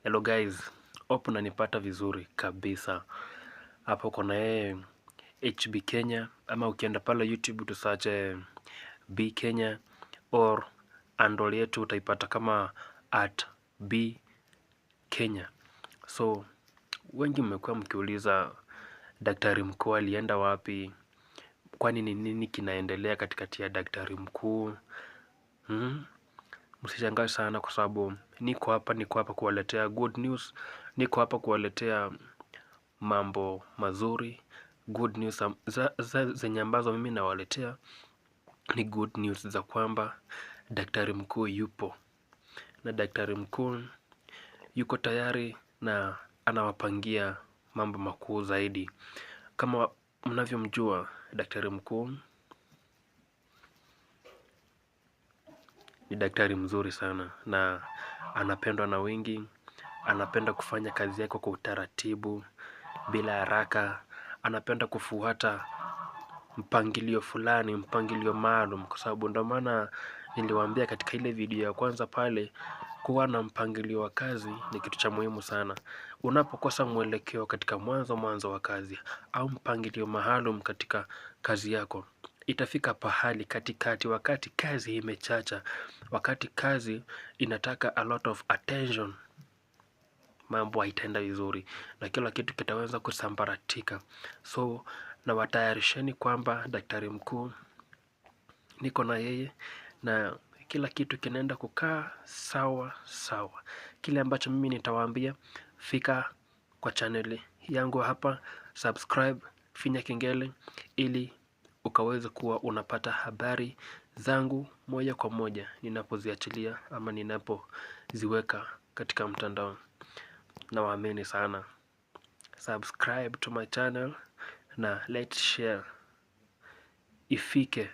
Hello guys, hope unanipata vizuri kabisa. Hapo kuna HB Kenya, ama ukienda pale YouTube tu search B Kenya, or handle yetu utaipata kama @B Kenya. So wengi mmekuwa mkiuliza daktari mkuu alienda wapi? Kwani ni nini kinaendelea katikati ya daktari mkuu? Msishangae sana kwa sababu niko hapa kuwaletea good news. Niko hapa kuwaletea mambo mazuri, good news zenye ambazo mimi nawaletea ni good news za kwamba daktari mkuu yupo, na daktari mkuu yuko tayari na anawapangia mambo makuu zaidi. Kama mnavyomjua, daktari mkuu ni daktari mzuri sana na anapendwa na wengi. Anapenda kufanya kazi yake kwa utaratibu, bila haraka. Anapenda kufuata mpangilio fulani, mpangilio maalum, kwa sababu ndio maana niliwaambia katika ile video ya kwanza pale, kuwa na mpangilio wa kazi ni kitu cha muhimu sana. Unapokosa mwelekeo katika mwanzo wa kazi, au mpangilio maalum katika kazi yako, itafika pahali katikati, wakati kazi imechacha, wakati kazi inataka a lot of attention, mambo haitaenda vizuri na kila kitu kitaweza kusambaratika. So na watayarisheni kwamba daktari mkuu niko na yeye, na kila kitu kinaenda kukaa sawa sawa. Kile ambacho mimi nitawaambia, fika kwa channel yangu hapa, subscribe, finya kengele, ili ukaweze kuwa unapata habari zangu moja kwa moja ninapoziachilia ama ninapoziweka katika mtandao. Nawaamini sana. Subscribe to my channel na let's share ifike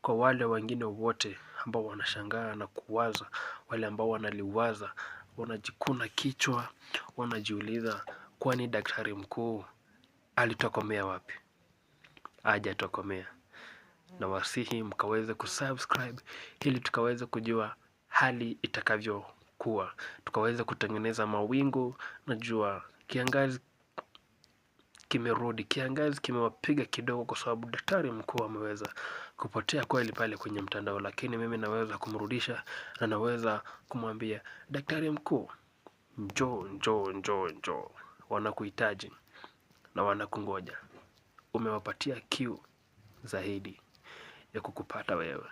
kwa wale wengine wote ambao wanashangaa na kuwaza, wale ambao wanaliwaza, wanajikuna kichwa, wanajiuliza kwani daktari mkuu alitokomea wapi? Hajatokomea. Na wasihi mkaweze kusubscribe ili tukaweze kujua hali itakavyokuwa, tukaweze kutengeneza mawingu. Najua kiangazi kimerudi, kiangazi kimewapiga kidogo kwa sababu daktari mkuu ameweza kupotea kweli pale kwenye mtandao, lakini mimi naweza kumrudisha na naweza kumwambia daktari mkuu, njoo, wanakuhitaji na wanakungoja. Umewapatia kiu zaidi ya kukupata wewe.